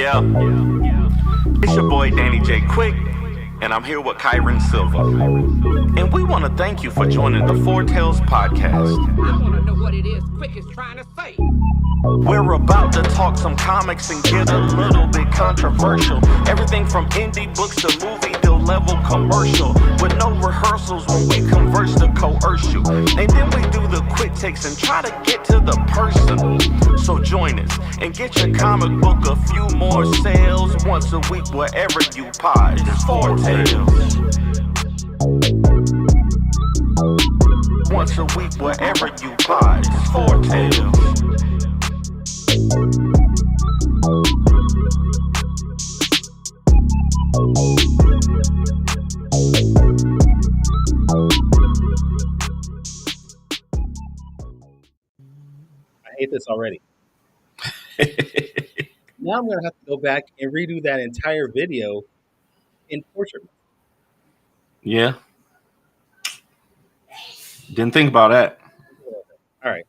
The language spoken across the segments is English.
Yeah, it's your boy Danny J. Quick, and I'm here with Kyron Silva. And we want to thank you for joining the Four Tales podcast. I want to know what it is Quick is trying to say. We're about to talk some comics and get a little bit controversial. Everything from indie books to movie deal level commercial. With no rehearsals when we converse to coerce you. And then we do the quick takes and try to get to the person. So join us and get your comic book a few more sales once a week wherever you pod. It's Four Tales. Once a week wherever you pod. It's Four Tales. I hate this already. Now I'm going to have to go back and redo that entire video in portrait. Yeah. Didn't think about that. All right.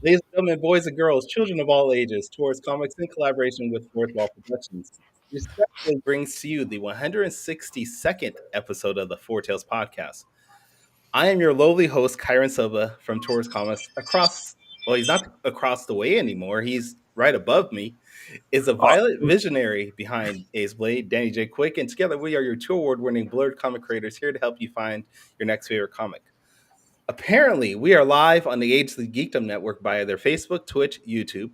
Ladies and gentlemen, boys and girls, children of all ages, Towards Comics in collaboration with Fourth Wall Productions, respectfully brings to you the 162nd episode of the Four Tales podcast. I am your lowly host, Kyron Silva from Towards Comics. He's not across the way anymore. He's right above me. Is a violent visionary behind Ace Blade, Danny J. Quick, and together we are your two award-winning blurred comic creators here to help you find your next favorite comic. Apparently, we are live on the Age of the Geekdom Network via their Facebook, Twitch, YouTube,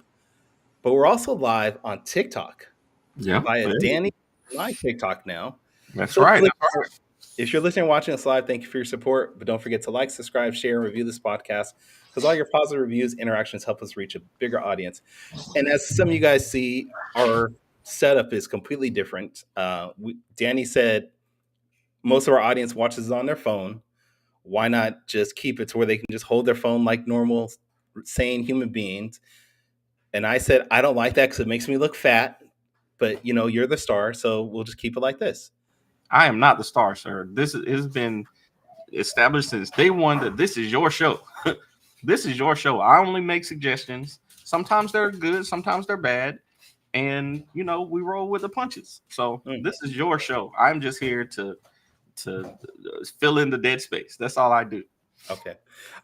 but we're also live on TikTok via Danny Live TikTok now. That's right. If you're listening and watching us live, thank you for your support. But don't forget to like, subscribe, share, and review this podcast because all your positive reviews, interactions help us reach a bigger audience. And as some of you guys see, our setup is completely different. Danny said most of our audience watches on their phone. Why not just keep it to where they can just hold their phone like normal, sane human beings? And I said, I don't like that because it makes me look fat. But, you know, you're the star, so we'll just keep it like this. I am not the star, sir. This has been established since day one that this is your show. This is your show. I only make suggestions. Sometimes they're good, sometimes they're bad. And, you know, we roll with the punches. So This is your show. I'm just here to fill in the dead space. That's all I do. Okay.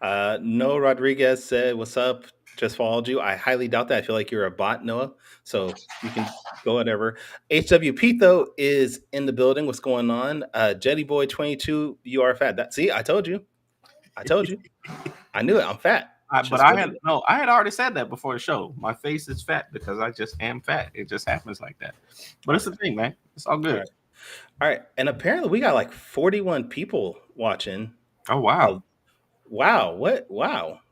Noah Rodriguez said, what's up? Just followed you. I highly doubt that. I feel like you're a bot, Noah. So you can go whatever. HWP, though, is in the building. What's going on? Jetty Boy 22, you are fat. See, I told you. I knew it. I'm fat. I had already said that before the show. My face is fat because I just am fat. It just happens like that. But it's the thing, man. It's all good. All right. And apparently we got like 41 people watching. Oh, wow. Wow.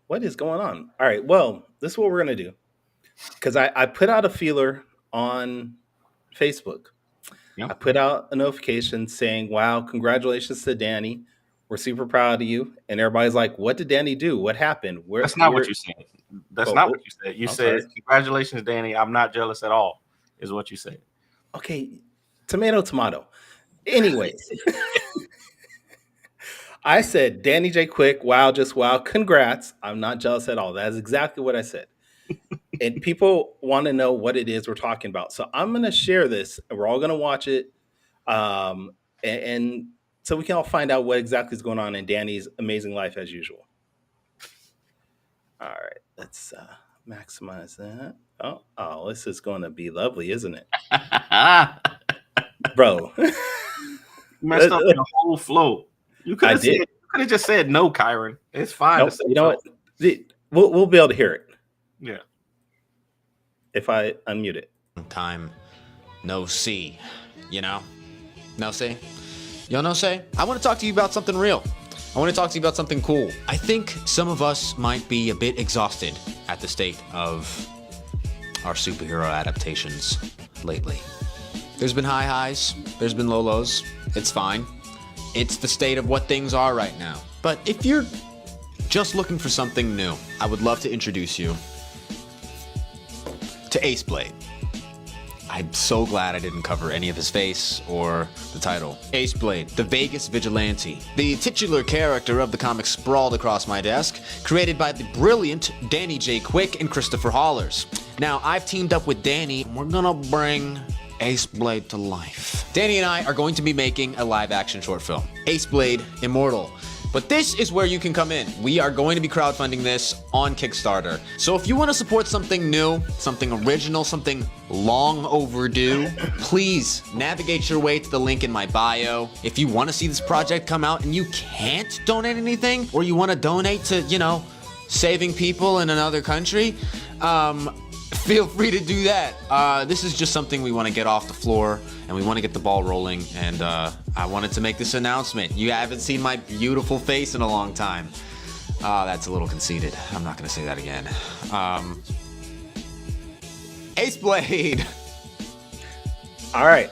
What is going on? All right. Well, this is what we're going to do. Because I put out a feeler on Facebook. Yep. I put out a notification saying, wow, congratulations to Danny. We're super proud of you. And everybody's like, what did Danny do? What happened? That's not what you said. That's not what you said. You said, congratulations, Danny. I'm not jealous at all, is what you said. Okay. Tomato. Anyways. I said, Danny J. Quick, wow, just wow, congrats. I'm not jealous at all. That is exactly what I said. And people want to know what it is we're talking about. So I'm going to share this, and we're all going to watch it. And so we can all find out what exactly is going on in Danny's amazing life as usual. All right, let's maximize that. Oh, this is going to be lovely, isn't it? Bro. Messed up the whole flow. You could have just said no, Kyron. It's fine. Nope, you know what? We'll be able to hear it. Yeah. If I unmute it. Time, no see. You know? No see? Yo, no say? I want to talk to you about something real. I want to talk to you about something cool. I think some of us might be a bit exhausted at the state of our superhero adaptations lately. There's been high highs. There's been low lows. It's fine. It's the state of what things are right now. But if you're just looking for something new, I would love to introduce you to Ace Blade. I'm so glad I didn't cover any of his face or the title. Ace Blade, the Vegas Vigilante. The titular character of the comic sprawled across my desk, created by the brilliant Danny J. Quick and Christopher Hollers. Now, I've teamed up with Danny, and we're gonna bring Ace Blade to life. Danny and I are going to be making a live-action short film, Ace Blade Immortal. But this is where you can come in. We are going to be crowdfunding this on Kickstarter. So if you want to support something new, something original, something long overdue, please navigate your way to the link in my bio. If you want to see this project come out and you can't donate anything, or you want to donate to, saving people in another country, feel free to do that. This is just something we want to get off the floor, and we want to get the ball rolling, and I wanted to make this announcement. You haven't seen my beautiful face in a long time. That's a little conceited. I'm not going to say that again. Ace Blade. All right,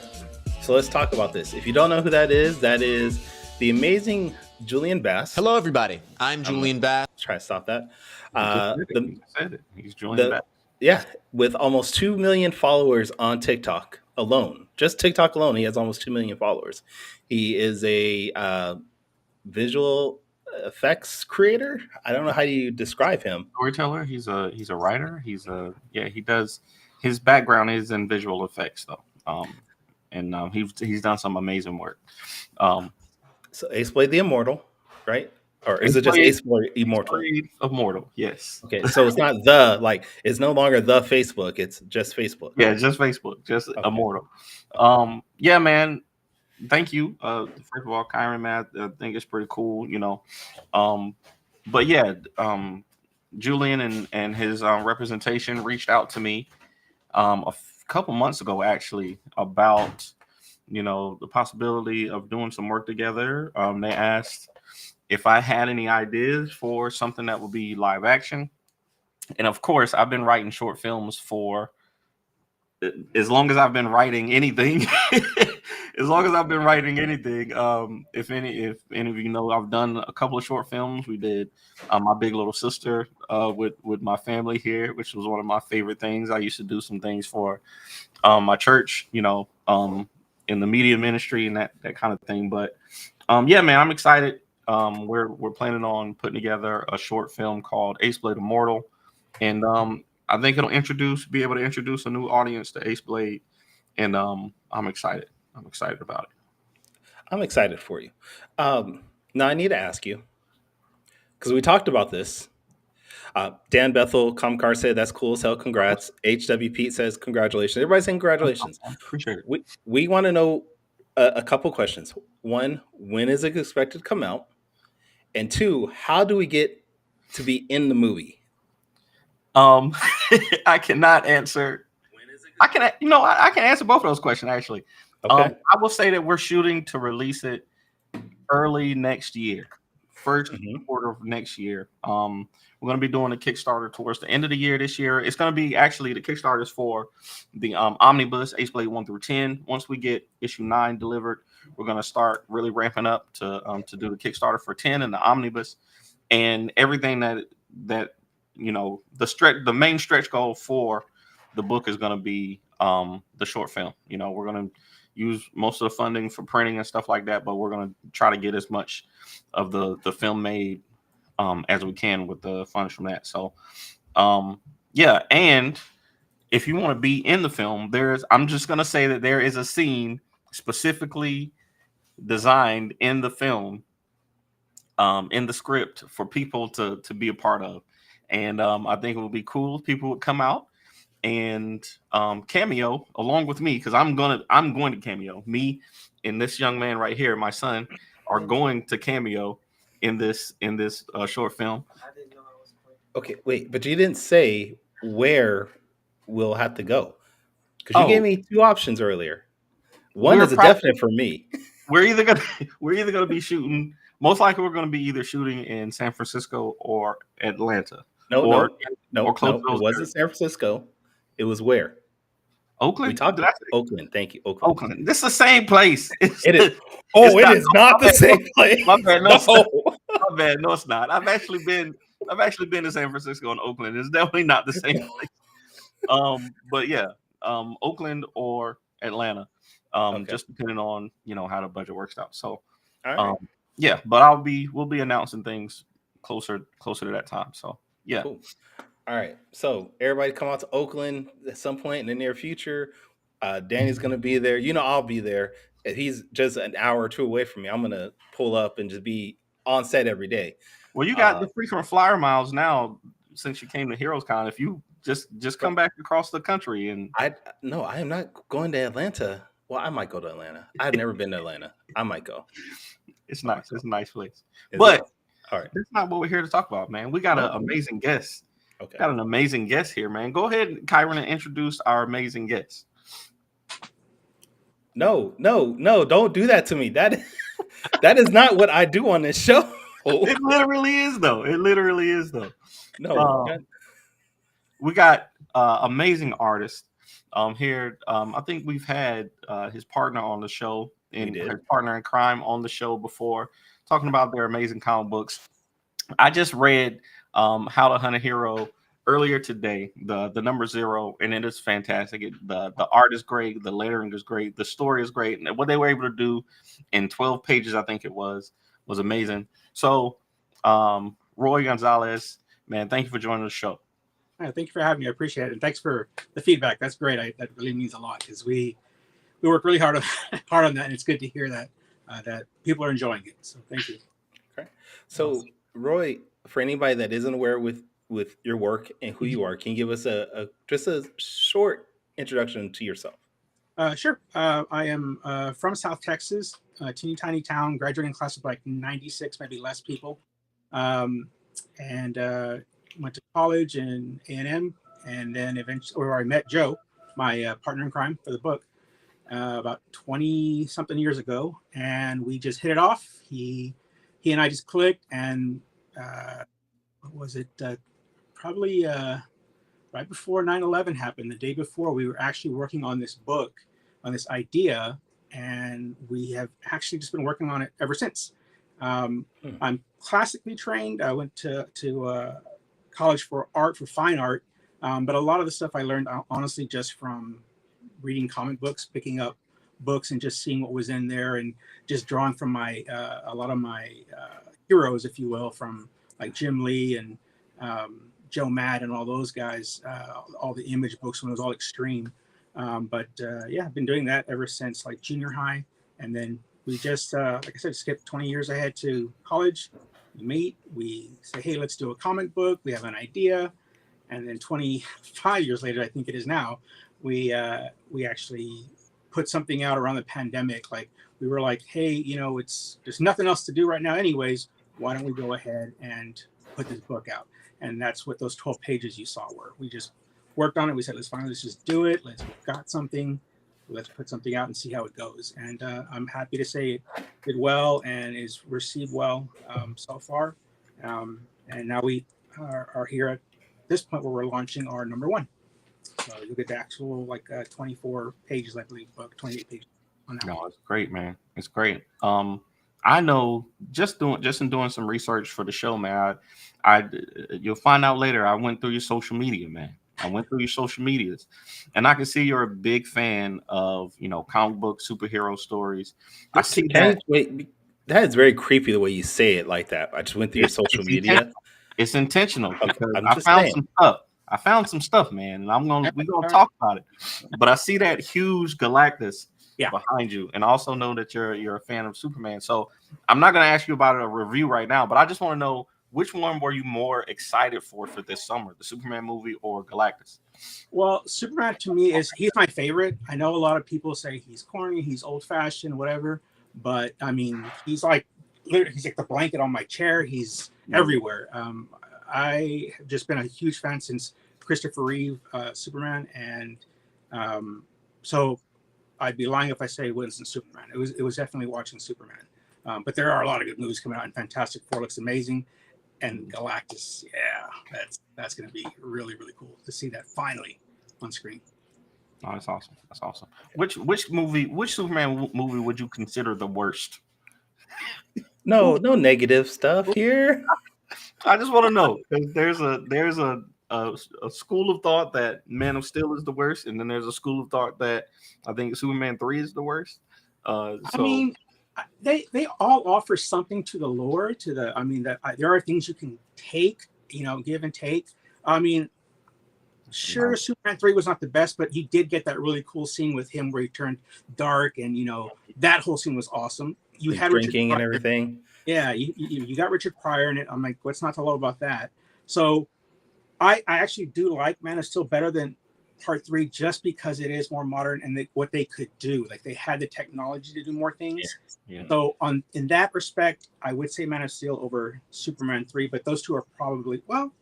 so let's talk about this. If you don't know who that is the amazing Julian Bass. Hello, everybody. I'm Julian Bass. Try to stop that. He said it. He's Julian Bass. Yeah, with almost 2 million followers on TikTok alone. Just TikTok alone, he has almost 2 million followers. He is a visual effects creator. I don't know how you describe him. Storyteller. He's a writer. He does. His background is in visual effects though. He's done some amazing work. So Ace Blade the Immortal, right? Or is it just Ace Blade Immortal? Immortal, yes. Okay, so it's not it's no longer the Facebook, it's just Facebook. Yeah, just Facebook, just okay. Immortal. Yeah, man. Thank you. First of all, Kyron, man, I think it's pretty cool, But yeah, Julian and his representation reached out to me a couple months ago, actually, about the possibility of doing some work together. They asked if I had any ideas for something that would be live action. And of course, I've been writing short films for as long as I've been writing anything. As long as I've been writing anything. If any of you know, I've done a couple of short films. We did My Big Little Sister with my family here, which was one of my favorite things. I used to do some things for my church, in the media ministry and that kind of thing. But yeah, man, I'm excited. We're planning on putting together a short film called Ace Blade Immortal, and I think it'll be able to introduce a new audience to Ace Blade, and I'm excited. I'm excited about it. I'm excited for you. Now I need to ask you, because we talked about this. Dan Bethel, Comcar said that's cool as hell. Congrats. HW Pete says congratulations. Everybody's saying congratulations. I appreciate it. We want to know a couple questions. One, when is it expected to come out? And two, how do we get to be in the movie? I cannot answer. I can answer both of those questions, actually. Okay. I will say that we're shooting to release it early next year, first quarter of next year. We're going to be doing a Kickstarter towards the end of the year this year. It's going to be actually the Kickstarters for the omnibus, Ace Blade 1 through 10. Once we get issue 9 delivered, we're going to start really ramping up to do the Kickstarter for 10 and the omnibus, and everything that the main stretch goal for the book is going to be the short film. We're going to use most of the funding for printing and stuff like that, but we're going to try to get as much of the film made as we can with the funds from that. So yeah, and if you want to be in the film, I'm just going to say that there is a scene specifically designed in the film, in the script, for people to be a part of. And I think it would be cool if people would come out and cameo along with me, because I'm going to cameo. Me and this young man right here, my son, are going to cameo in this short film. Okay, wait, but you didn't say where we'll have to go, because you gave me two options earlier. One is a definite for me. We're either gonna be shooting. Most likely, we're going to be either shooting in San Francisco or Atlanta. No. It wasn't San Francisco. It was where? Oakland. We talked about Oakland. Thank you, Oakland. Oakland. This is the same place. It is. It is not the same place. My bad. No, my bad. No, it's not. I've actually been to San Francisco and Oakland. It's definitely not the same place. But yeah, Oakland or Atlanta, just depending on how the budget works out. So, All right. yeah, but we'll be announcing things closer to that time. So, yeah. Cool. All right. So everybody come out to Oakland at some point in the near future. Danny's gonna be there. I'll be there. If he's just an hour or two away from me, I'm gonna pull up and just be on set every day. Well, you got the frequent flyer miles now since you came to Heroes Con. If you just come back across the country and I am not going to Atlanta. Well, I might go to Atlanta. I've never been to Atlanta. I might go. It's nice. It's a nice place. Is But it? All right. that's not what we're here to talk about, man. We got an amazing guest. Okay. Got an amazing guest here, man. Go ahead, Kyron, and introduce our amazing guest. No, don't do that to me. That is not what I do on this show. It literally is, though. No. We got amazing artists here. I think we've had his partner on the show and his partner in crime on the show before, talking about their amazing comic books. I just read How to Hunt a Hero earlier today, the number 0, and it is fantastic. The art is great, the lettering is great, the story is great, and what they were able to do in 12 pages, I think it was amazing. So, Roy Gonzales, man, thank you for joining the show. Thank you for having me. I appreciate it, and thanks for the feedback. That's great. That really means a lot because we work really hard on that, and it's good to hear that that people are enjoying it. So thank you. Okay. So Roy, for anybody that isn't aware with your work and who you are, can you give us just a short introduction to yourself? Sure. I am from South Texas, a teeny tiny town, graduating class of like 96, maybe less people, and went to college in A&M, and then eventually, where I met Joe, my partner in crime for the book, about 20 something years ago, and we just hit it off. He and I just clicked, and what was it? Probably right before 9/11 happened, the day before, we were actually working on this book, on this idea, and we have actually just been working on it ever since. I'm classically trained. I went to college for fine art, but a lot of the stuff I learned honestly just from reading comic books, picking up books and just seeing what was in there, and just drawing from my a lot of my heroes, if you will, from like Jim Lee and Joe Matt and all those guys, all the Image books when it was all extreme. But I've been doing that ever since like junior high, and then we just like I said, skipped 20 years ahead to college. We meet, we say, hey, let's do a comic book. We have an idea. And then 25 years later, I think it is now, we actually put something out around the pandemic. Like we were like, hey, there's nothing else to do right now anyways. Why don't we go ahead and put this book out? And that's what those 12 pages you saw were. We just worked on it. We said, let's just do it. We've got something. Let's put something out and see how it goes. And I'm happy to say it did well and is received well so far. And now we are here at this point where we're launching our number 1. So you'll get the actual 24 pages, I believe, book, 28 pages on that. No, it's great, man. It's great. I know just in doing some research for the show, man. You'll find out later. I went through your social media, man. I went through your social medias, and I can see you're a big fan of comic book superhero stories. I see that. Wait, that is very creepy the way you say it like that. I just went through your social media. It's intentional because I found some stuff, man, and we're gonna talk about it. But I see that huge Galactus behind you, and also know that you're a fan of Superman. So I'm not gonna ask you about a review right now, but I just want to know, which one were you more excited for this summer, the Superman movie or Galactus? Well, Superman to me he's my favorite. I know a lot of people say he's corny, he's old-fashioned, whatever, but I mean, he's like the blanket on my chair. He's everywhere. I have just been a huge fan since Christopher Reeve, Superman, and so I'd be lying if I say it wasn't Superman. It was definitely watching Superman. But there are a lot of good movies coming out, and Fantastic Four looks amazing. And Galactus, that's going to be really, really cool to see that finally on screen. Oh, that's awesome. Which Superman movie would you consider the worst? No negative stuff here. I just want to know, because there's a a school of thought that Man of Steel is the worst, and then there's a school of thought that I think Superman 3 is the worst. I mean, they all offer something to the lore. I mean, that there are things you can take, give and take. I mean, sure, Superman 3 was not the best, but you did get that really cool scene with him where he turned dark, and that whole scene was awesome. You had drinking and everything. Yeah, you got Richard Pryor in it. I'm like, what's not to love about that? So I actually do like Man of Steel better than Part 3 just because it is more modern and what they could do. Like they had the technology to do more things. Yeah. So in that respect, I would say Man of Steel over Superman 3, but those two are probably, well,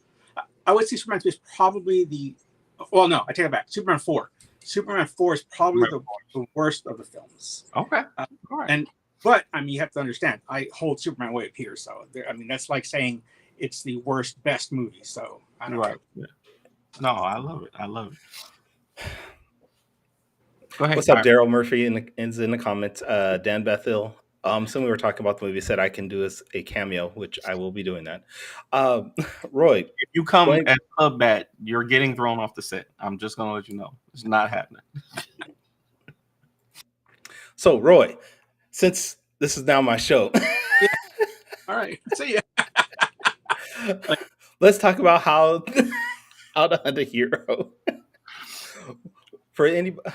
I would say Superman 3 is probably no, I take it back. Superman 4. Superman 4 is probably the worst of the films. Okay. All right. But I mean, you have to understand, I hold Superman way up here. So I mean, that's like saying it's the best movie. So I don't know. Yeah. No, I love it. Go ahead. What's up, Daryl Murphy is in the comments. Dan Bethel. So we were talking about the movie. Said I can do a cameo, which I will be doing that. Roy, if you come at Club Bat, you're getting thrown off the set. I'm just gonna let you know it's not happening. So, Roy, since this is now my show, yeah. All right, see ya. Let's talk about how to hunt a hero. For anybody,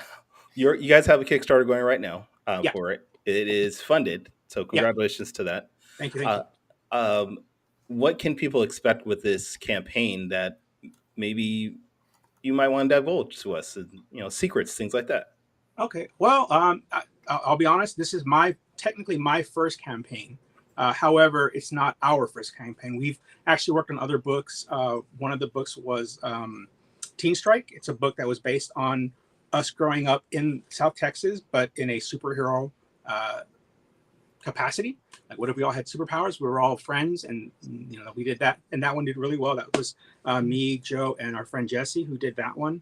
you guys have a Kickstarter going right now for it. It is funded, so congratulations to that. Thank you. What can people expect with this campaign that maybe you might want to divulge to us? Secrets, things like that. Okay. Well, I'll be honest. This is technically my first campaign. However, it's not our first campaign. We've actually worked on other books. One of the books was Teen Strike. It's a book that was based on us growing up in South Texas, but in a superhero capacity. Like, what if we all had superpowers? We were all friends, and we did that, and that one did really well. That was me, Joe, and our friend Jesse who did that one.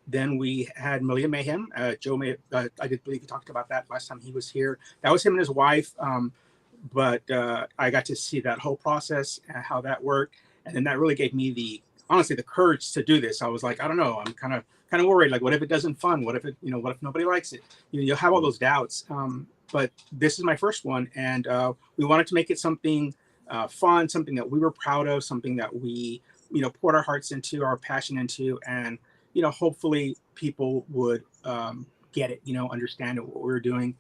Then we had Malia Mayhem. Joe I did believe he talked about that last time he was here. That was him and his wife. But I got to see that whole process, how that worked, and then that really gave me honestly the courage to do this. I was like, I don't know, I'm kind of worried. Like, what if it doesn't fun? What if what if nobody likes it? You'll have all those doubts. But this is my first one, and we wanted to make it something fun, something that we were proud of, something that we poured our hearts into, our passion into, and hopefully people would get it, understand what we were doing.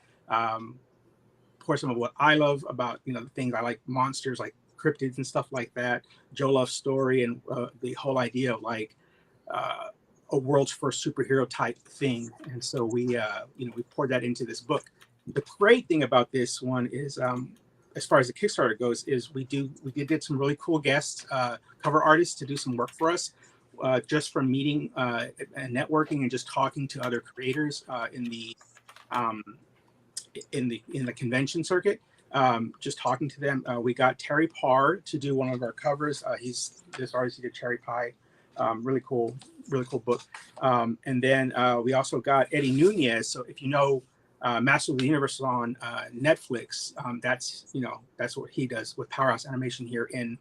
Pour some of what I love about the things I like, monsters like cryptids and stuff like that. Joe loves story and the whole idea of like a world's first superhero type thing, and so we poured that into this book. The great thing about this one is, as far as the Kickstarter goes, is we did some really cool guests, cover artists to do some work for us, just from meeting and networking and just talking to other creators in the convention circuit. Just talking to them. We got Terry Parr to do one of our covers. He's this artist. He did Cherry Pie. Really cool book. And then we also got Eddie Nunez. So if Master of the Universe on Netflix, that's what he does with Powerhouse Animation here in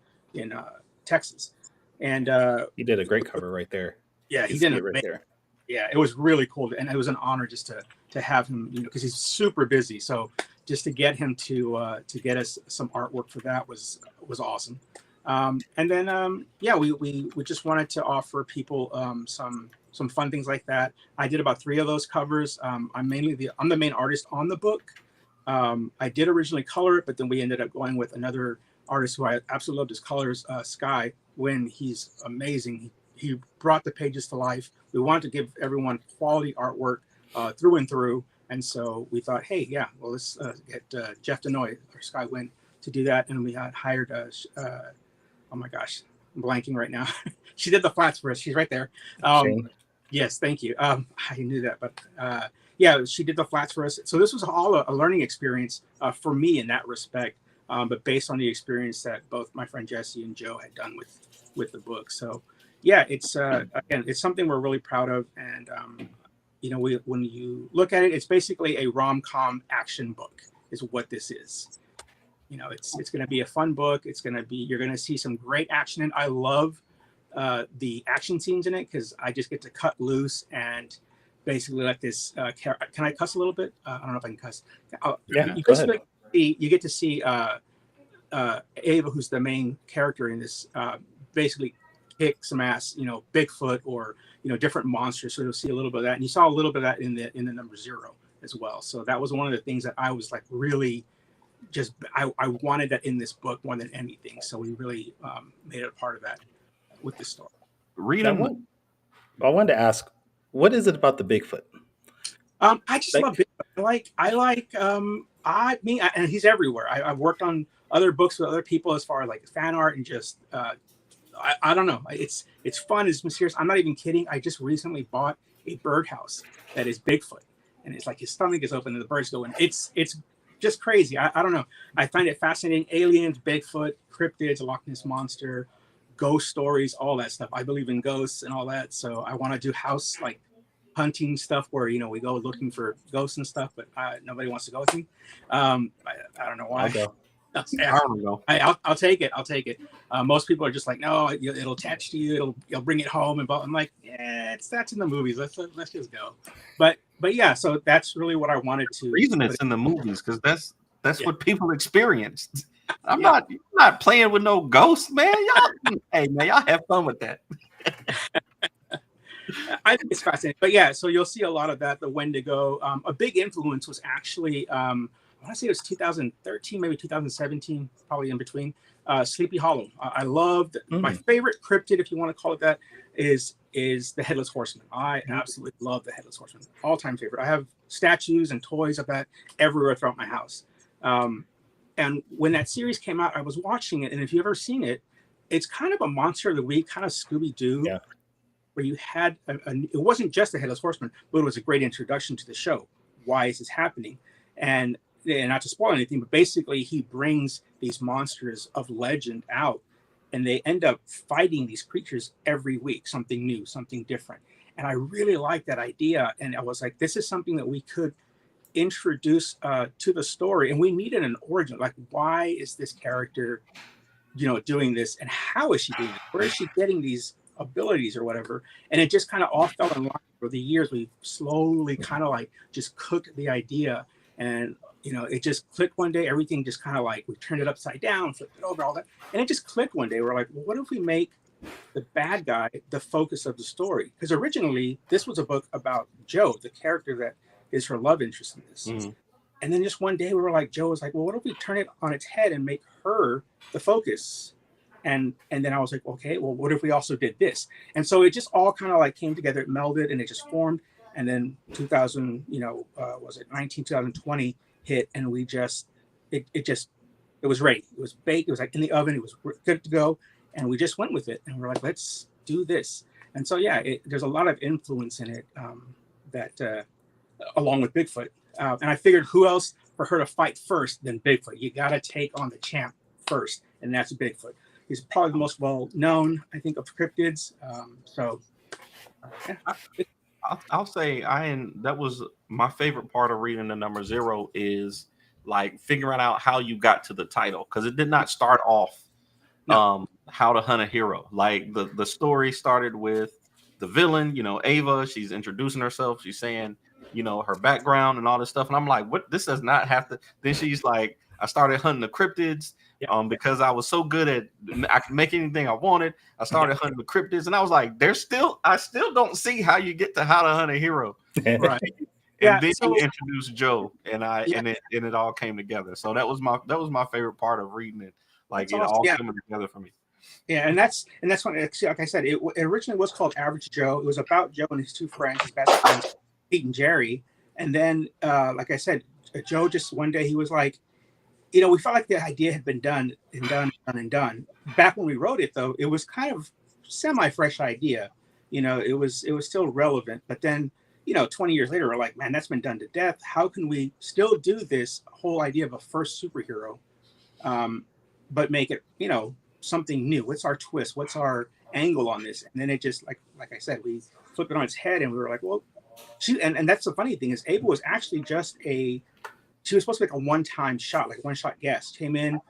Texas. And he did a great cover right there. Yeah, he did it right there. Yeah, it was really cool, and it was an honor just to have him, because he's super busy. So just to get him to get us some artwork for that was awesome. And then we just wanted to offer people some fun things like that. I did about 3 of those covers. I'm the main artist on the book. I did originally color it, but then we ended up going with another artist who I absolutely loved his colors, Sky Wynn. He's amazing. He brought the pages to life. We wanted to give everyone quality artwork through and through. And so we thought, hey, let's get Jeff Denoy or Sky Wynn to do that. And we had hired, oh my gosh, I'm blanking right now. She did the flats for us. She's right there. Yes, thank you. I knew that, but she did the flats for us. So this was all a learning experience for me in that respect, but based on the experience that both my friend Jesse and Joe had done with the book. So it's again, it's something we're really proud of. And when you look at it, it's basically a rom-com action book is what this is. It's going to be a fun book. You're going to see some great action. And I love the action scenes in it, because I just get to cut loose and basically let this can I cuss a little bit? I don't know if I can cuss. Yeah, You go ahead. basically you get to see Ava, who's the main character in this, basically kick some ass, Bigfoot or different monsters. So you'll see a little bit of that, and you saw a little bit of that in the number 0 as well. So that was one of the things that I was like really just I wanted that in this book more than anything. So we really made it a part of that with this story. Reading. I wanted to ask, what is it about the Bigfoot? I just love Bigfoot. And he's everywhere. I've worked on other books with other people as far as like fan art and just I don't know. It's fun. It's mysterious. I'm not even kidding. I just recently bought a birdhouse that is Bigfoot, and it's like his stomach is open and the birds go in. It's just crazy. I don't know. I find it fascinating. Aliens, Bigfoot, cryptids, Loch Ness monster, ghost stories, all that stuff. I believe in ghosts and all that. So I want to do house like hunting stuff where we go looking for ghosts and stuff, but nobody wants to go with me. I don't know why. I'll go. I'll take it. I'll take it. Most people are just like, no, it'll attach to you. You'll bring it home, and I'm like, yeah, that's in the movies. Let's just go. But yeah, so that's really what I wanted to. The reason it's in the movies because that's what people experienced. I'm not playing with no ghosts, man. Y'all, hey man, y'all have fun with that. I think it's fascinating. But yeah, so you'll see a lot of that. The Wendigo. A big influence was actually. I want to say it was 2013, maybe 2017, probably in between. Sleepy Hollow. I loved my favorite cryptid, if you want to call it that, is the Headless Horseman. I absolutely love the Headless Horseman. All-time favorite. I have statues and toys of that everywhere throughout my house. And when that series came out, I was watching it, and if you've ever seen it, it's kind of a Monster of the Week, kind of Scooby-Doo, where you had it wasn't just the Headless Horseman, but it was a great introduction to the show. Why is this happening? And not to spoil anything, but basically he brings these monsters of legend out, and they end up fighting these creatures every week, something new, something different. And I really like that idea. And I was like, this is something that we could introduce to the story. And we needed an origin. Like, why is this character, doing this? And how is she doing it? Where is she getting these abilities or whatever? And it just kind of all fell in line. Over the years, we slowly kind of like just cooked the idea. And it just clicked one day. Everything just kind of like we turned it upside down, flipped it over, all that, and it just clicked one day. We're like, well, what if we make the bad guy the focus of the story? Because originally this was a book about Joe, the character that is her love interest in this. And then just one day we were like, Joe was like, well, what if we turn it on its head and make her the focus? And then I was like, okay, well, what if we also did this? And so it just all kind of like came together, it melded, and it just formed. And then 2020 hit, and we just it was ready. It was baked. It was like in the oven. It was good to go, and we just went with it. And we're like, let's do this. And so yeah, there's a lot of influence in it that along with Bigfoot. And I figured, who else for her to fight first than Bigfoot? You got to take on the champ first, and that's Bigfoot. He's probably the most well known, I think, of cryptids. I'll say that was my favorite part of reading the number 0 is like figuring out how you got to the title, because it did not start off how to hunt a hero. Like the story started with the villain, Ava. She's introducing herself. She's saying, her background and all this stuff. And I'm like, what? This does not have to. Then she's like, I started hunting the cryptids. Because I was so good at I could make anything I wanted. I started hunting the cryptids, and I was like, I still don't see how you get to how to hunt a hero. Right. And then you introduced Joe, and it all came together. So that was my favorite part of reading it. Like that's all coming together for me. Yeah, and that's when, like I said, it originally was called Average Joe. It was about Joe and his two friends, his best friends, Pete and Jerry. And then, like I said, Joe just one day he was like, we felt like the idea had been done. Back when we wrote it, though, it was kind of semi-fresh idea. It was still relevant. But then, 20 years later, we're like, man, that's been done to death. How can we still do this whole idea of a first superhero, but make it, something new? What's our twist? What's our angle on this? And then it just, like I said, we flipped it on its head, and we were like, well, and that's the funny thing is, Abel was actually just she was supposed to make a one-time shot, like one-shot guest. Came in,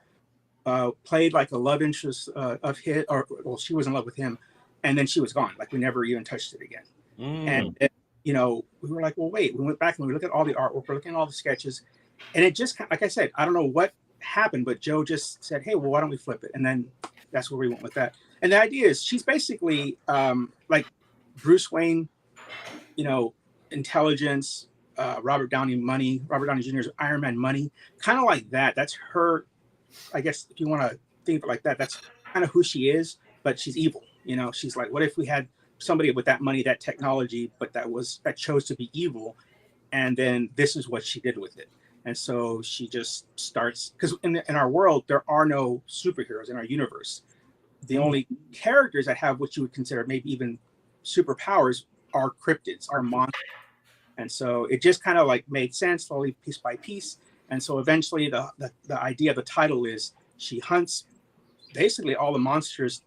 played like a love interest of his, well, she was in love with him, and then she was gone. Like we never even touched it again. And then, we were like, well, wait. We went back and we looked at all the artwork, we're looking at all the sketches, and it just, like I said, I don't know what happened, but Joe just said, hey, well, why don't we flip it? And then that's where we went with that. And the idea is she's basically like Bruce Wayne, intelligence, Robert Downey Jr.'s Iron Man money, kind of like that. That's her, I guess, if you want to think of it like that, that's kind of who she is, but she's evil. She's like, what if we had somebody with that money, that technology, but that chose to be evil, and then this is what she did with it. And so she just starts, because in our world there are no superheroes in our universe. The only characters that have what you would consider maybe even superpowers are cryptids, are monsters. And so it just kind of like made sense slowly, piece by piece. And so eventually the idea of the title is she hunts basically all the monsters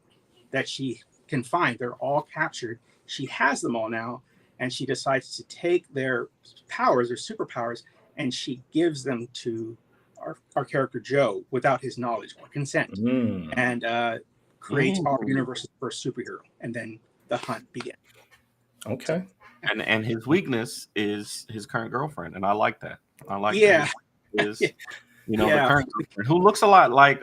that she can find. They're all captured. She has them all now, and she decides to take their powers, their superpowers, and she gives them to our character Joe without his knowledge or consent, and creates our universe's first superhero. And then the hunt begins. Okay. And his weakness is his current girlfriend, and I like that. I like that. The current girlfriend, who looks a lot like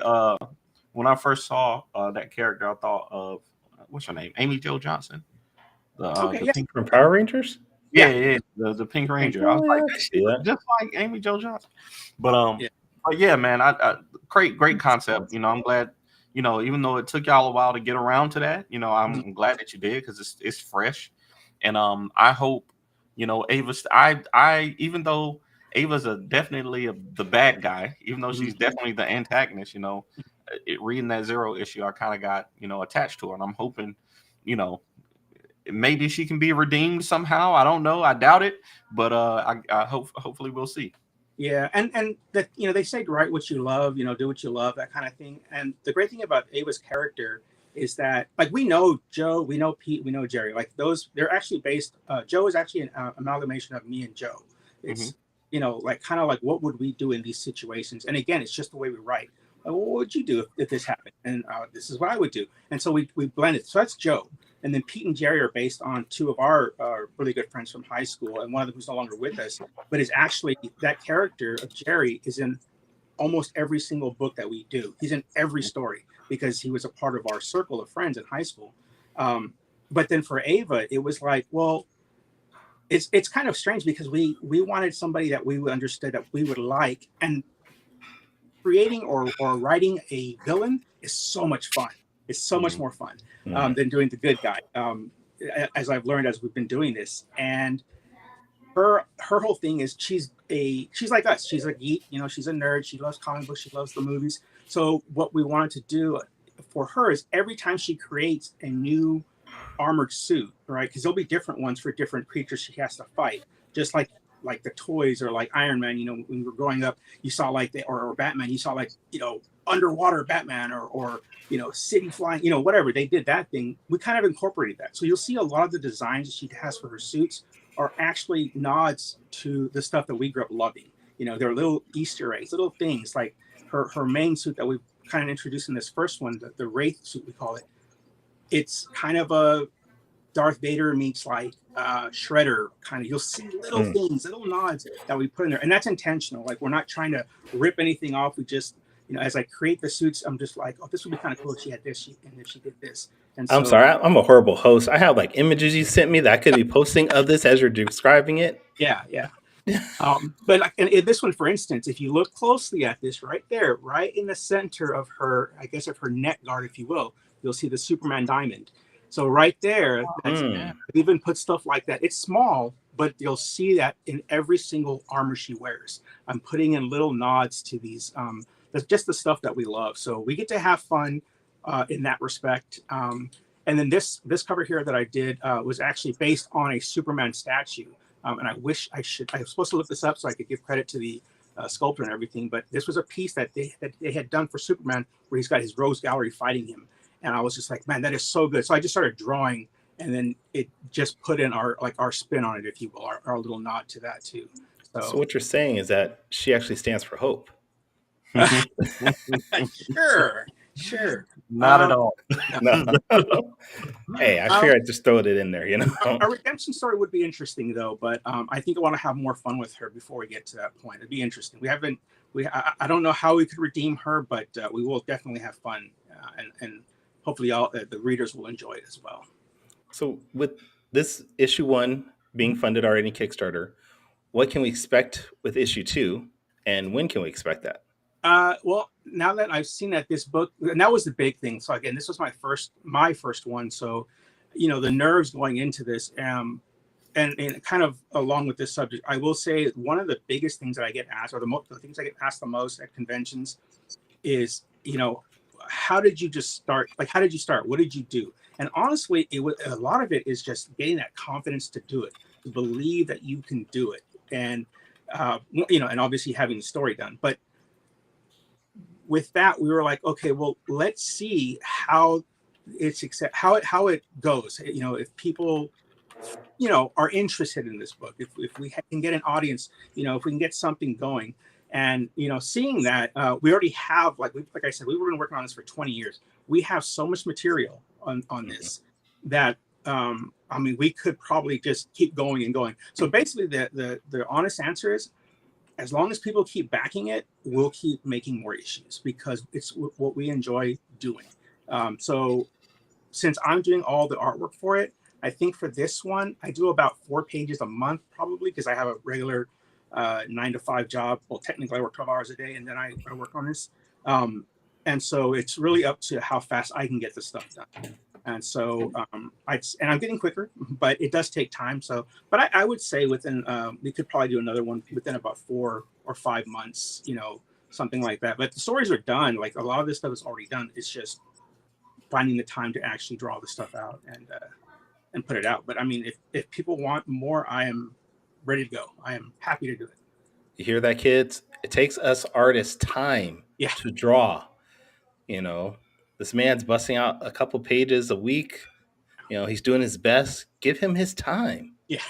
when I first saw that character, I thought of what's her name, Amy Jo Johnson, the pink from Power Rangers. Yeah, the Pink Ranger. I was like, just like Amy Jo Johnson. But yeah, man, I great concept. I'm glad. Even though it took y'all a while to get around to that, I'm glad that you did, because it's fresh. And I hope, Ava's. I even though Ava's definitely the bad guy, even though she's definitely the antagonist. Reading that Zero issue, I kind of got attached to her, and I'm hoping, maybe she can be redeemed somehow. I don't know. I doubt it, but I hopefully we'll see. Yeah, and that they say write what you love, do what you love, that kind of thing. And the great thing about Ava's character is that, like, we know Joe, we know Pete, we know Jerry. Like, they're actually based. Joe is actually an amalgamation of me and Joe. It's like kind of like, what would we do in these situations? And again, it's just the way we write. Like, what would you do if this happened? And this is what I would do. And so we blended. So that's Joe. And then Pete and Jerry are based on two of our really good friends from high school, and one of them who's no longer with us, but is actually, that character of Jerry is in almost every single book that we do. He's in every story because he was a part of our circle of friends in high school. But then for Ava, it was like, well, it's kind of strange because we wanted somebody that we understood, that we would like, and creating or writing a villain is so much fun. It's so much more fun than doing the good guy, as I've learned as we've been doing this. And her whole thing is she's like us. She's a geek, she's a nerd. She loves comic books. She loves the movies. So what we wanted to do for her is every time she creates a new armored suit, right? Because there'll be different ones for different creatures she has to fight. Just like the toys, or like Iron Man, when we were growing up, you saw or Batman, you saw underwater Batman or city flying, whatever. They did that thing. We kind of incorporated that. So you'll see a lot of the designs she has for her suits are actually nods to the stuff that we grew up loving. They're little Easter eggs, little things like her main suit that we kind of introduced in this first one, the Wraith suit, we call it. It's kind of a Darth Vader meets like Shredder kind of. You'll see little things, little nods that we put in there, and that's intentional. Like, we're not trying to rip anything off. We just, as I create the suits, I'm just like, oh, this would be kind of cool if she had this, and if she did this. And so, I'm sorry, I'm a horrible host. I have images you sent me that I could be posting of this as you're describing it. Yeah. But in this one, for instance, if you look closely at this right there, right in the center of her, I guess of her neck guard, if you will, you'll see the Superman diamond. So right there, we even put stuff like that. It's small, but you'll see that in every single armor she wears. I'm putting in little nods to these, just the stuff that we love. So we get to have fun in that respect. And then this cover here that I did was actually based on a Superman statue. And I wish I was supposed to look this up so I could give credit to the sculptor and everything. But this was a piece that they had done for Superman, where he's got his Rose Gallery fighting him. And I was just like, man, that is so good. So I just started drawing, and then it just put in our spin on it, if you will, our little nod to that too. So what you're saying is that she actually stands for hope. Sure. Sure. Not at all. No. Hey, I figured I'd just throw it in there, you know. A redemption story would be interesting though, but I think I want to have more fun with her before we get to that point. It'd be interesting. I don't know how we could redeem her, but we will definitely have fun, and hopefully all the readers will enjoy it as well. So with this issue 1 being funded already in Kickstarter, what can we expect with issue 2, and when can we expect that? Well, now that I've seen that this book, and that was the big thing. So again, this was my first one. So, the nerves going into this, and kind of along with this subject, I will say one of the biggest things that I get asked, or the things I get asked the most at conventions, is how did you just start? Like, how did you start? What did you do? And honestly, a lot of it is just getting that confidence to do it, to believe that you can do it, and and obviously having the story done, but. With that, we were like, okay, well, let's see how how it goes. If people, are interested in this book, if we can get an audience, if we can get something going, and seeing that we already have, like I said, we've been working on this for 20 years. We have so much material on this that we could probably just keep going and going. So basically, the honest answer is, as long as people keep backing it, we'll keep making more issues because it's what we enjoy doing. So since I'm doing all the artwork for it, I think for this one, I do about 4 pages a month, probably, because I have a regular 9 to 5 job. Well, technically I work 12 hours a day, and then I work on this. And so it's really up to how fast I can get this stuff done. And so I'm getting quicker, but it does take time. So, but I would say within, we could probably do another one within about 4 or 5 months, something like that. But the stories are done. Like, a lot of this stuff is already done. It's just finding the time to actually draw the stuff out and put it out. But I mean, if people want more, I am ready to go. I am happy to do it. You hear that, kids? It takes us artists time to draw. This man's busting out a couple pages a week. He's doing his best. Give him his time. Yeah.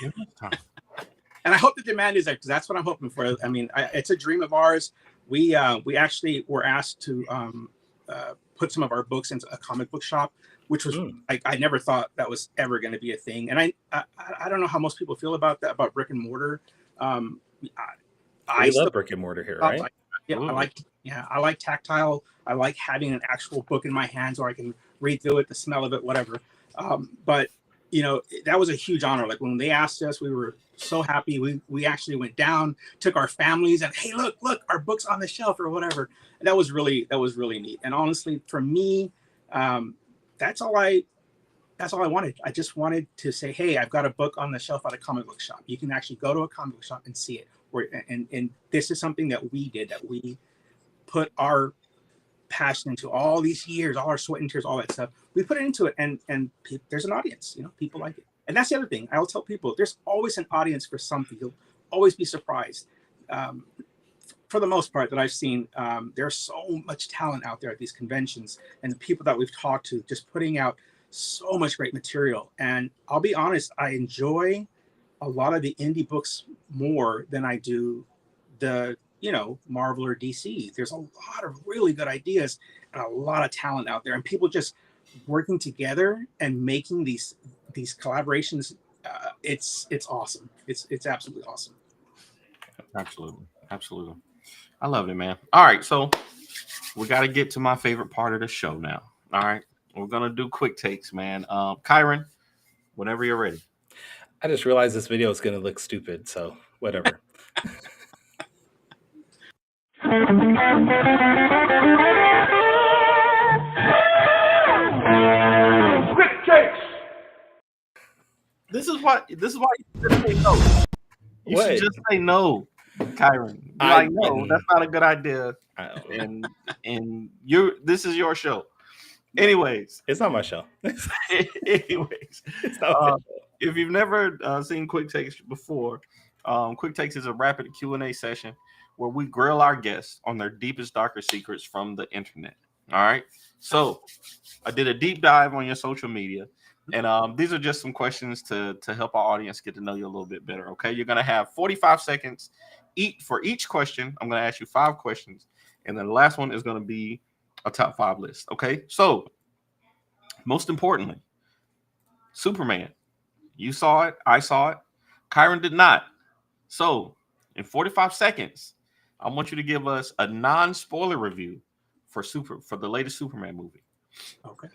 And I hope the demand is there, because that's what I'm hoping for. I mean, it's a dream of ours. We actually were asked to put some of our books into a comic book shop, which was I never thought that was ever going to be a thing. And I don't know how most people feel about that, about brick and mortar. I love brick and mortar here, right? I like tactile. I like having an actual book in my hands where I can read through it, the smell of it, whatever. But that was a huge honor. Like, when they asked us, we were so happy. We actually went down, took our families, and hey, look, our book's on the shelf or whatever. And that was really neat. And honestly, for me, that's all I wanted. I just wanted to say, hey, I've got a book on the shelf at a comic book shop. You can actually go to a comic book shop and see it. And this is something that we did, that we put our passion into all these years, all our sweat and tears, all that stuff. We put it into it, and there's an audience. People like it. And that's the other thing. I will tell people, there's always an audience for something. You'll always be surprised. For the most part that I've seen, there's so much talent out there at these conventions, and the people that we've talked to just putting out so much great material. And I'll be honest, I enjoy a lot of the indie books more than I do the Marvel or DC. There's a lot of really good ideas and a lot of talent out there, and people just working together and making these collaborations. It's awesome. It's absolutely awesome. Absolutely. I love it, man. All right, so we got to get to my favorite part of the show now. All right, we're gonna do quick takes, man. Kyron, whenever you're ready. I just realized this video is gonna look stupid, so whatever. Quick takes. This is why you should say no. You should just say no, Kyron. No, that's not a good idea. And this is your show. Anyways, it's not my show. Anyways, it's not if you've never seen Quick Takes before, Quick Takes is a rapid Q&A session where we grill our guests on their deepest, darkest secrets from the internet. All right. So I did a deep dive on your social media, and these are just some questions to help our audience get to know you a little bit better. Okay. You're going to have 45 seconds for each question. I'm going to ask you 5 questions, and then the last one is going to be a top 5 list. Okay, so most importantly, Superman. You saw it. I saw it. Kyron did not. So in 45 seconds, I want you to give us a non-spoiler review for the latest Superman movie. Okay.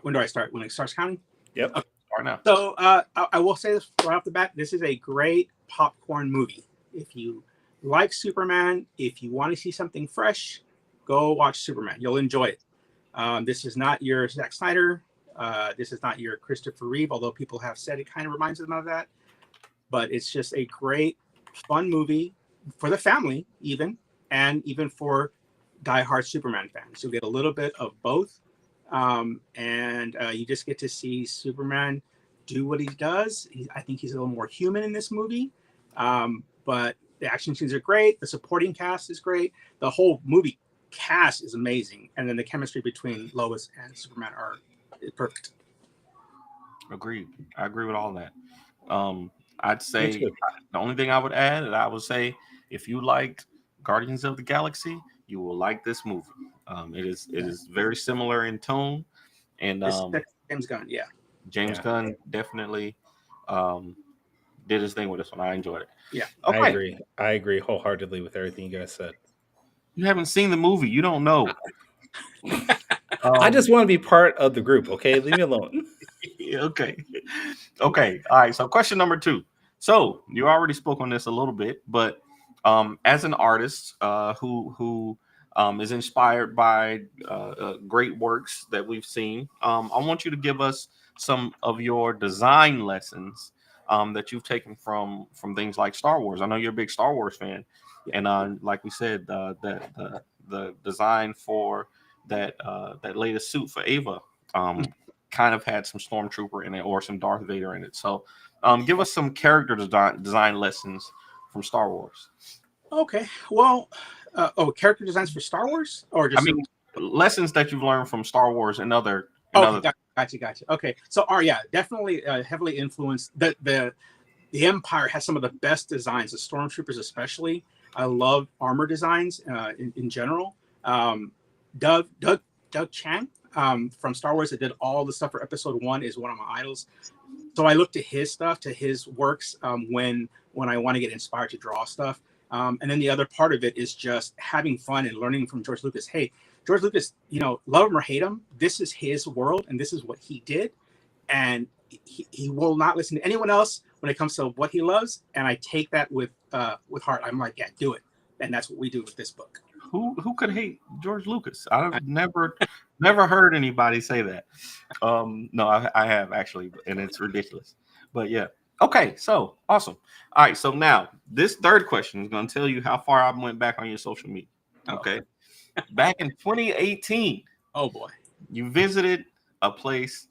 When do I start? When it starts counting? Yep. Okay. Start now. So I will say this right off the bat. This is a great popcorn movie. If you like Superman, if you want to see something fresh, go watch Superman. You'll enjoy it. This is not your Zack Snyder. This is not your Christopher Reeve, although people have said it kind of reminds them of that. But it's just a great, fun movie for the family, and even for diehard Superman fans. You'll get a little bit of both. And you just get to see Superman do what he does. I think he's a little more human in this movie. But the action scenes are great. The supporting cast is great. The whole movie cast is amazing. And then the chemistry between Lois and Superman is perfect. Agreed. I agree with all that. I'd say the only thing I would add, and I would say, if you liked Guardians of the Galaxy, you will like this movie. It is very similar in tone, and James Gunn, yeah. James Gunn definitely did his thing with this one. I enjoyed it. Yeah, okay. I agree wholeheartedly with everything you guys said. You haven't seen the movie, you don't know. I just want to be part of the group. Okay, leave me alone. Okay. All right. So, question number 2. So, you already spoke on this a little bit, but as an artist who is inspired by great works that we've seen, I want you to give us some of your design lessons that you've taken from things like Star Wars. I know you're a big Star Wars fan, and like we said, the design for that latest suit for Ava kind of had some Stormtrooper in it or some Darth Vader in it. So give us some character design lessons from Star Wars. Okay. Well, character designs for Star Wars, or just lessons that you've learned from Star Wars and other. Gotcha. Okay. So, definitely heavily influenced. The Empire has some of the best designs, the Stormtroopers especially. I love armor designs in general. Doug Chan from Star Wars that did all the stuff for Episode 1 is one of my idols. So I look to his stuff, to his works when I want to get inspired to draw stuff. And then the other part of it is just having fun and learning from George Lucas. Hey, George Lucas, love him or hate him, this is his world and this is what he did. And he will not listen to anyone else when it comes to what he loves. And I take that with heart. I'm like, yeah, do it. And that's what we do with this book. Who could hate George Lucas? I've never heard anybody say that. No, I have actually, and it's ridiculous. But yeah. Okay, so awesome. All right, so now this third question is going to tell you how far I went back on your social media. Okay. Back in 2018. Oh boy. You visited a place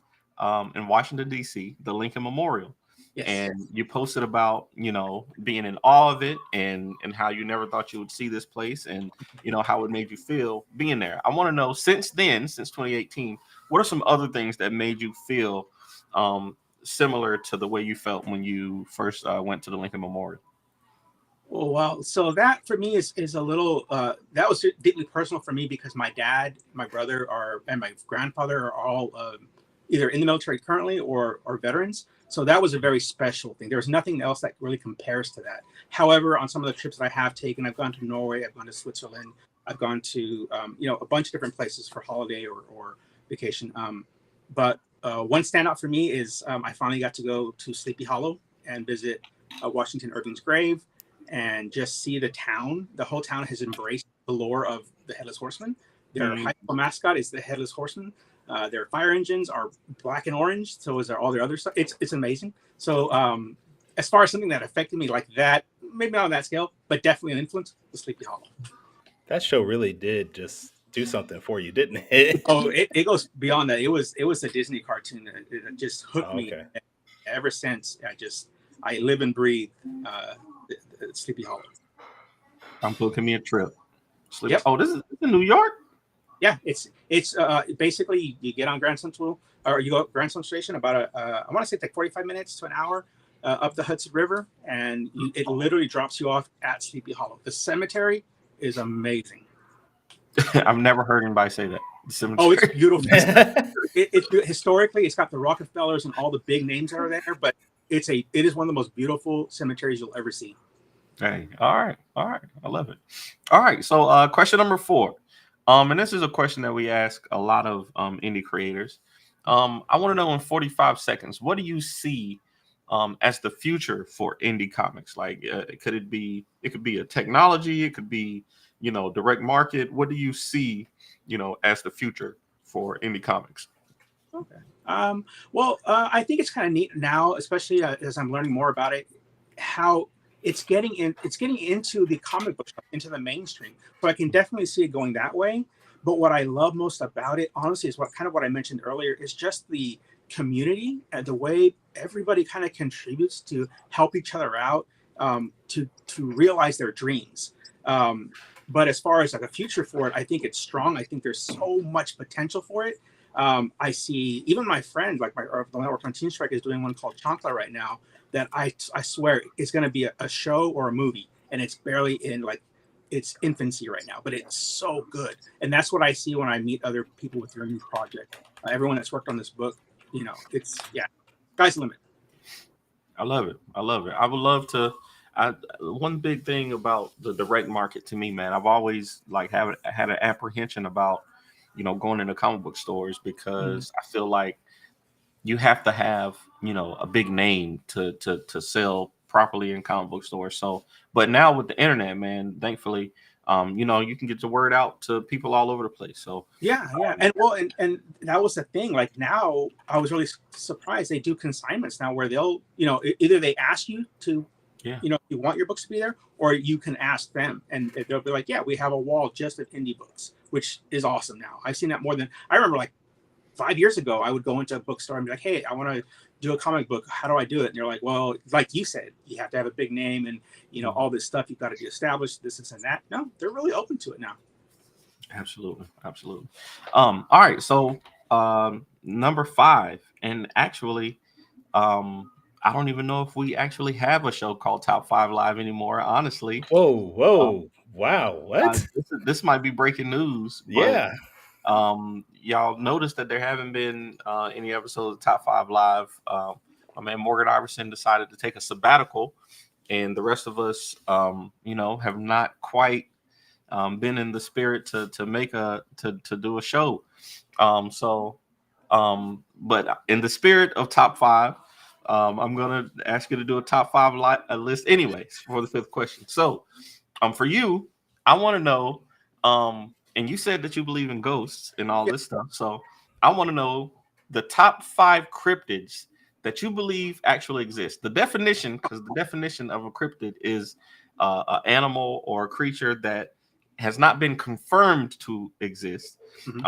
in Washington, D.C., the Lincoln Memorial. Yes. And you posted about, being in awe of it and how you never thought you would see this place and, how it made you feel being there. I want to know, since 2018, what are some other things that made you feel similar to the way you felt when you first went to the Lincoln Memorial? Oh, well, so that for me is a little, that was deeply personal for me because my dad, my brother, and my grandfather are all either in the military currently or veterans. So that was a very special thing. There's nothing else that really compares to that. However, on some of the trips that I have taken, I've gone to Norway, I've gone to Switzerland, I've gone to, a bunch of different places for holiday or vacation. But one standout for me is I finally got to go to Sleepy Hollow and visit Washington Irving's grave and just see the town. The whole town has embraced the lore of the Headless Horseman. Their high school mascot is the Headless Horseman. Their fire engines are black and orange, so is all their other stuff. It's amazing. So as far as something that affected me like that, maybe not on that scale, but definitely an influence, the Sleepy Hollow. That show really did just do something for you, didn't it? Oh, it goes beyond that. It was a Disney cartoon that just hooked me. Ever since, I live and breathe Sleepy Hollow. I'm booking me a trip. Yep. Oh, this is in New York? Yeah, it's basically you get on Grand Central, or you go up Grand Central Station about I want to say it's like 45 minutes to an hour up the Hudson River, and it literally drops you off at Sleepy Hollow. The cemetery is amazing. I've never heard anybody say that. Oh, it's Cemetery. beautiful. Historically, it's got the Rockefellers and all the big names that are there, but it is one of the most beautiful cemeteries you'll ever see. Hey, all right, I love it. All right, so question number 4, and this is a question that we ask a lot of indie creators. I want to know in 45 seconds, what do you see as the future for indie comics? Like, it could be a technology, it could be direct market. What do you see as the future for indie comics? Okay. Well, I think it's kind of neat now, especially as I'm learning more about it, how it's getting into the comic book shop, into the mainstream. So I can definitely see it going that way. But what I love most about it, honestly, is what I mentioned earlier, is just the community and the way everybody kind of contributes to help each other out, to realize their dreams. But as far as like a future for it, I think it's strong. I think there's so much potential for it. I see even my friend, like the one that worked on Teen Strike, is doing one called Chancla right now. That I swear it's going to be a show or a movie, and it's barely in like its infancy right now, but it's so good. And that's what I see when I meet other people with their new project. Everyone that's worked on this book, it's sky's the limit. I love it. I would love to. One big thing about the direct market to me, man, I've always had an apprehension about going into comic book stores, because I feel like you have to have a big name to sell properly in comic book stores. So, but now with the internet, man, thankfully, you can get the word out to people all over the place. So Yeah. And that was the thing. Like now, I was really surprised they do consignments now, where they'll either they ask you to, yeah, if you want your books to be there, or you can ask them, and they'll be like, yeah, we have a wall just of indie books, which is awesome. Now I've seen that more than I remember. Like 5 years ago, I would go into a bookstore and be like, hey, I want to do a comic book. How do I do it? And they're like, well, like you said, you have to have a big name, and all this stuff you've got to be established, this and that. No, they're really open to it now. absolutely. All right, so number 5, and actually, I don't even know if we actually have a show called Top 5 Live anymore, honestly. Whoa. Wow. What? This might be breaking news, but Yeah. y'all noticed that there haven't been any episodes of Top 5 Live. My man Morgan Iverson decided to take a sabbatical, and the rest of us, have not quite been in the spirit to make to do a show. But in the spirit of Top 5, I'm gonna ask you to do a Top 5 list, anyways, for the 5th question. So, for you, I want to know, and you said that you believe in ghosts and all this stuff. So I want to know the top 5 cryptids that you believe actually exist. The definition, because the definition of a cryptid is an animal or a creature that has not been confirmed to exist.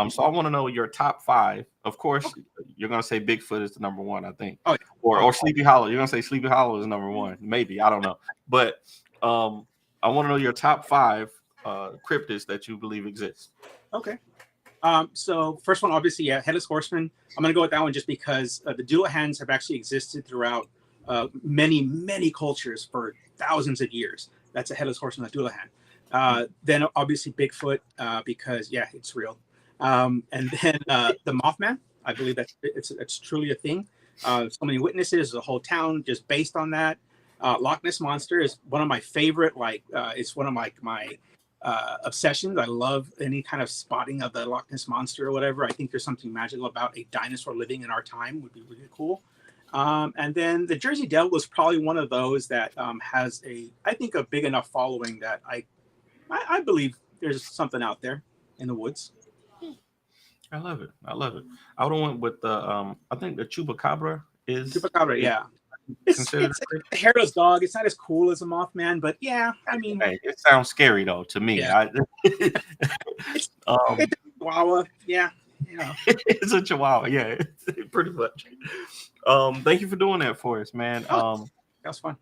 So I want to know your top 5. Of course, you're gonna say Bigfoot is the number 1, I think, or Sleepy Hollow. You're gonna say Sleepy Hollow is number 1, maybe, I don't know, but I want to know your top 5 cryptids that you believe exist. Okay. So first one, obviously, Headless Horseman. I'm going to go with that one just because the Doolahans have actually existed throughout many cultures for thousands of years. That's a Headless Horseman, the Doolahan. Then obviously Bigfoot, because it's real. And then the Mothman. I believe that it's truly a thing. So many witnesses, the whole town just based on that. Loch Ness Monster is one of my favorite. It's one of my obsessions. I love any kind of spotting of the Loch Ness Monster or whatever. I think there's something magical about a dinosaur living in our time. Would be really cool. And then the Jersey Devil was probably one of those that has I think a big enough following that I believe there's something out there in the woods. I love it. I would have went with the I think the Chupacabra is Chupacabra, yeah. It's a hairless dog. It's not as cool as a Mothman, but yeah, I mean, hey, it sounds scary though to me. Yeah. It's a Chihuahua, yeah, it's a Chihuahua, yeah, pretty much. Thank you for doing that for us, man. That was fun.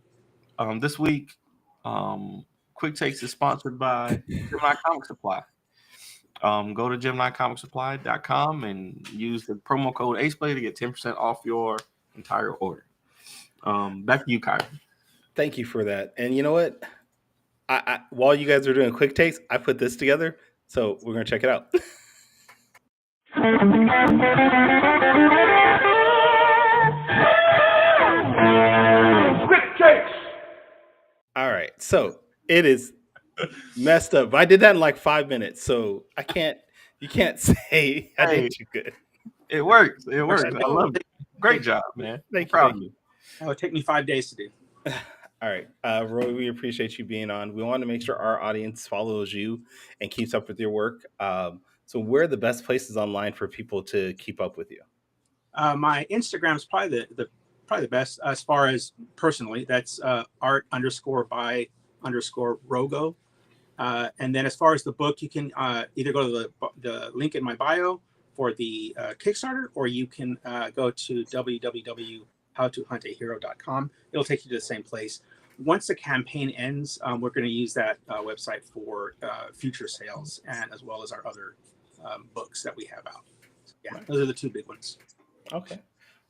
This week, Quick Takes is sponsored by Gemini Comic Supply. Go to GeminiComicSupply.com and use the promo code AcePlay to get 10% off your entire order. Back to you, Kyrie. Thank you for that. And you know what? I while you guys are doing quick takes, I put this together. So we're going to check it out. All right. So it is messed up. I did that in like 5 minutes. So you can't say I did too good. It works. It works. I love it. Great job, man. Thank you. That would take me 5 days to do. All right. Roy, we appreciate you being on. We want to make sure our audience follows you and keeps up with your work. So where are the best places online for people to keep up with you? My Instagram is probably the best as far as personally. That's art_by_rogo. And then as far as the book, you can either go to the link in my bio for the Kickstarter, or you can go to www.howtohuntahero.com. It'll take you to the same place. Once the campaign ends, we're going to use that website for future sales, and as well as our other books that we have out. So, yeah, those are the two big ones. Okay.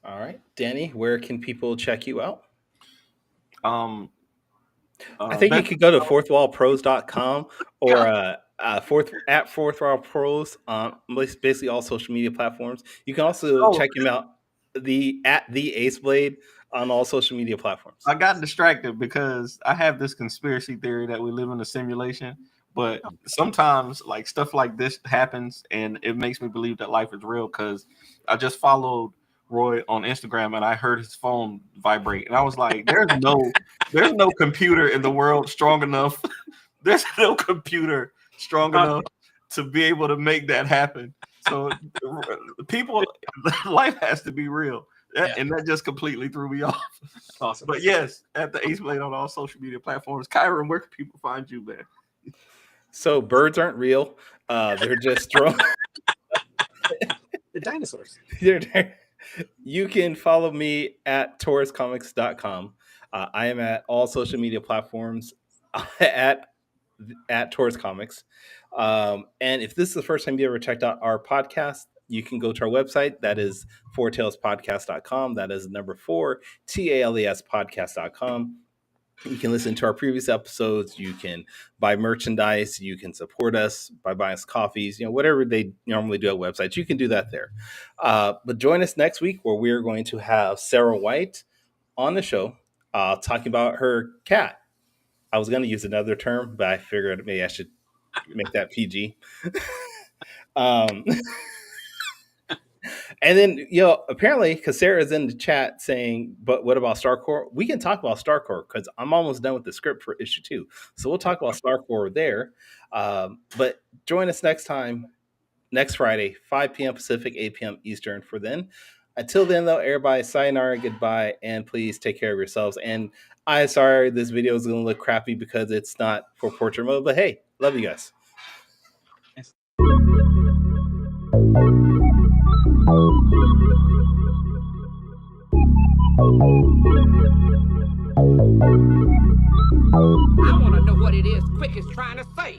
All right. Danny, where can people check you out? I think you could go to fourthwallpros.com or fourth wall pros on basically all social media platforms. You can also check him out at the Ace Blade on all social media platforms. I got distracted because I have this conspiracy theory that we live in a simulation, but sometimes like stuff like this happens and it makes me believe that life is real, because I just followed Roy on Instagram and I heard his phone vibrate and I was like, there's no computer in the world strong enough. There's no computer strong enough to be able to make that happen. So life has to be real. And that just completely threw me off. Awesome. But yes, at the Ace Blade on all social media platforms. Kyron, where can people find you, man? So birds aren't real. They're just thrown. The dinosaurs. You can follow me at tauruscomics.com. I am at all social media platforms at Taurus Comics. And if this is the first time you ever checked out our podcast, you can go to our website. That is fourtalespodcast.com. That is number 4, TALES podcast.com. You can listen to our previous episodes. You can buy merchandise. You can support us by buying us coffees, whatever they normally do at websites. You can do that there. But join us next week where we're going to have Sarah White on the show talking about her cat. I was going to use another term, but I figured maybe I should make that PG. And then, apparently, because Sarah's in the chat saying, but what about StarCorps? We can talk about StarCorps because I'm almost done with the script for issue 2. So we'll talk about StarCorps there. But join us next Friday, 5 p.m. Pacific, 8 p.m. Eastern for then. Until then, though, everybody, sayonara, goodbye, and please take care of yourselves. And I'm sorry this video is going to look crappy because it's not for portrait mode, but hey, love you guys. Yes. I want to know what it is Quick is trying to say.